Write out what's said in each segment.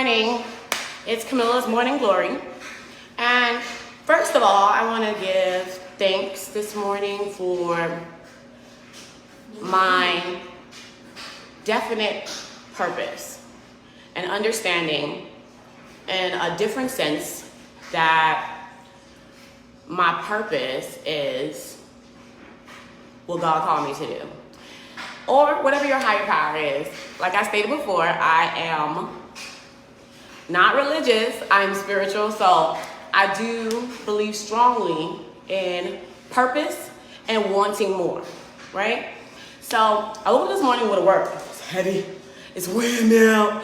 Morning. It's Camilla's Morning Glory. And first of all, I want to give thanks this morning for my definite purpose and understanding in a different sense that my purpose is what God called me to do. Or whatever your higher power is. Like I stated before, I am not religious, I'm spiritual, so I do believe strongly in purpose and wanting more, right? So I woke up this morning with a word. It's heavy, it's weighing me out.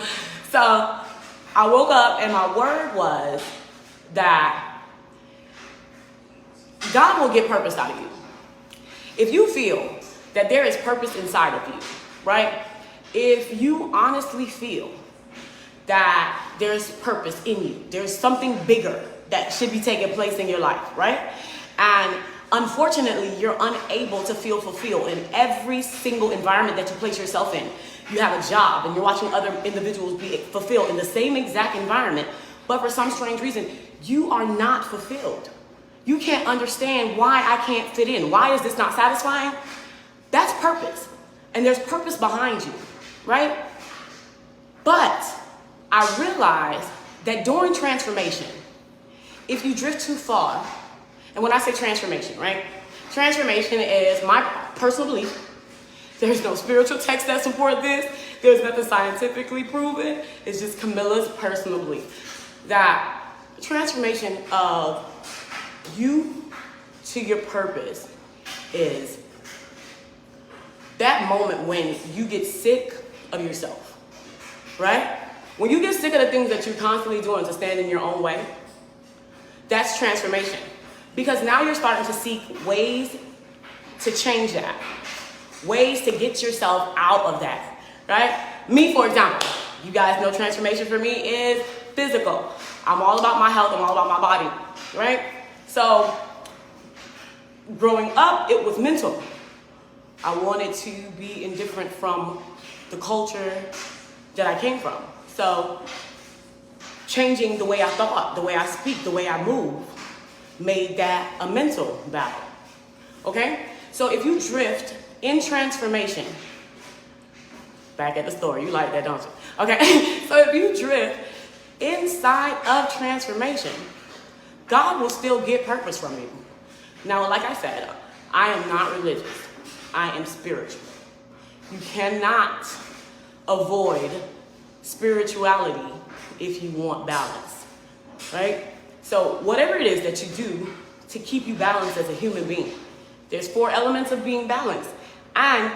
So I woke up and my word was that God will get purpose out of you. If you feel that there is purpose inside of you, right? If you honestly feel that there's purpose in you, there's something bigger that should be taking place in your life, right? And unfortunately, you're unable to feel fulfilled in every single environment that you place yourself in. You have a job and you're watching other individuals be fulfilled in the same exact environment, but for some strange reason, you are not fulfilled. You can't understand why I can't fit in. Why is this not satisfying? That's purpose. And there's purpose behind you, right? But I realized that during transformation, if you drift too far, and when I say transformation, right? Transformation is my personal belief. There's no spiritual text that support this. There's nothing scientifically proven. It's just Camilla's personal belief. That transformation of you to your purpose is that moment when you get sick of yourself, right? When you get sick of the things that you're constantly doing to stand in your own way, that's transformation. Because now you're starting to seek ways to change that, ways to get yourself out of that, right? Me, for example, you guys know transformation for me is physical. I'm all about my health, I'm all about my body, right? So growing up, it was mental. I wanted to be indifferent from the culture that I came from. So changing the way I thought, the way I speak, the way I move, made that a mental battle, okay? So if you drift in transformation, back at the story, you like that, don't you? Okay, so if you drift inside of transformation, God will still get purpose from you. Now, like I said, I am not religious, I am spiritual. You cannot avoid spirituality if you want balance, right? So whatever it is that you do to keep you balanced as a human being, there's 4 elements of being balanced. And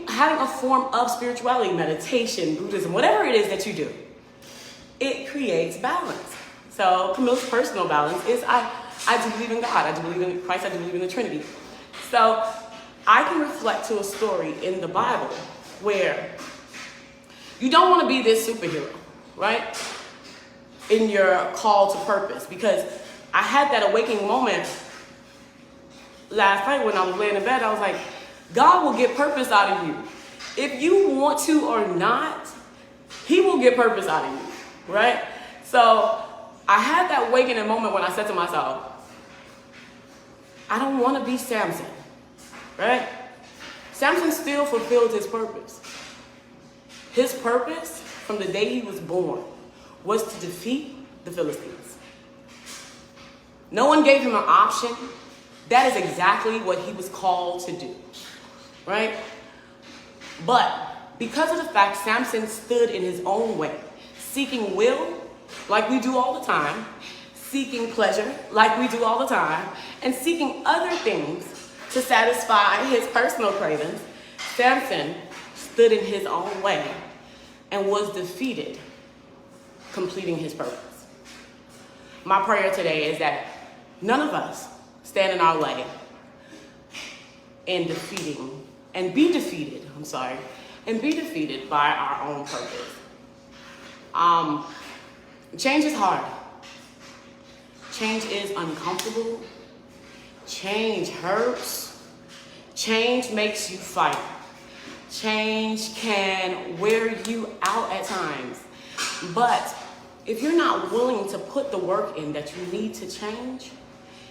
having a form of spirituality, meditation, Buddhism, whatever it is that you do, it creates balance. So Camilla's personal balance is I do believe in God, I do believe in Christ, I do believe in the Trinity. So I can reflect to a story in the Bible where you don't want to be this superhero, right? In your call to purpose. Because I had that awakening moment last night when I was laying in bed. I was like, God will get purpose out of you. If you want to or not, He will get purpose out of you, right? So I had that awakening moment when I said to myself, I don't want to be Samson, right? Samson still fulfilled his purpose. His purpose from the day he was born was to defeat the Philistines. No one gave him an option. That is exactly what he was called to do, right? But because of the fact Samson stood in his own way, seeking will, like we do all the time, seeking pleasure, like we do all the time, and seeking other things to satisfy his personal cravings, Samson stood in his own way and was defeated, completing his purpose. My prayer today is that none of us stand in our way in defeating, and be defeated by our own purpose. Change is hard. Change is uncomfortable. Change hurts. Change makes you fight. Change can wear you out at times. But if you're not willing to put the work in that you need to change,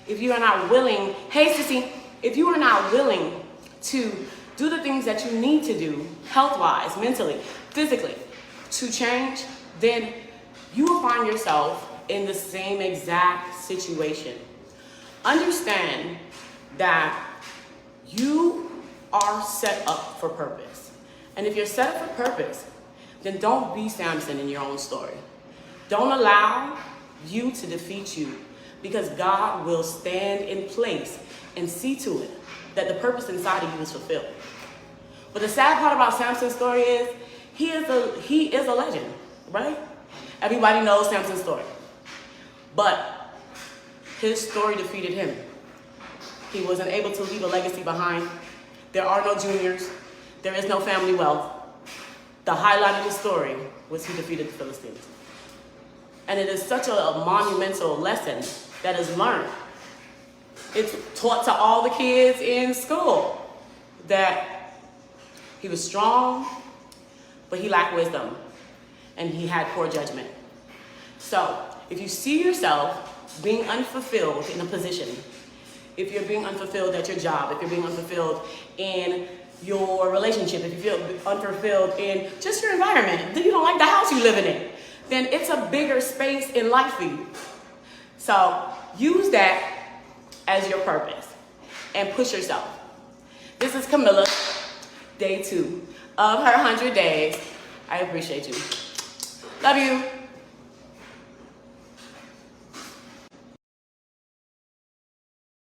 if you are not willing, hey sissy, if you are not willing to do the things that you need to do, health-wise, mentally, physically, to change, then you will find yourself in the same exact situation. Understand that you are set up for purpose. And if you're set up for purpose, then don't be Samson in your own story. Don't allow you to defeat you, because God will stand in place and see to it that the purpose inside of you is fulfilled. But the sad part about Samson's story is he is a legend, right? Everybody knows Samson's story. But his story defeated him. He wasn't able to leave a legacy behind. There are no juniors. There is no family wealth. The highlight of the story was he defeated the Philistines. And it is such a monumental lesson that is learned. It's taught to all the kids in school that he was strong, but he lacked wisdom, and he had poor judgment. So if you see yourself being unfulfilled in a position, if you're being unfulfilled at your job, if you're being unfulfilled in your relationship, if you feel unfulfilled in just your environment, then you don't like the house you're living in, then it's a bigger space in life for you. So use that as your purpose and push yourself. This is Camilla, day 2 of her 100 days. I appreciate you. Love you.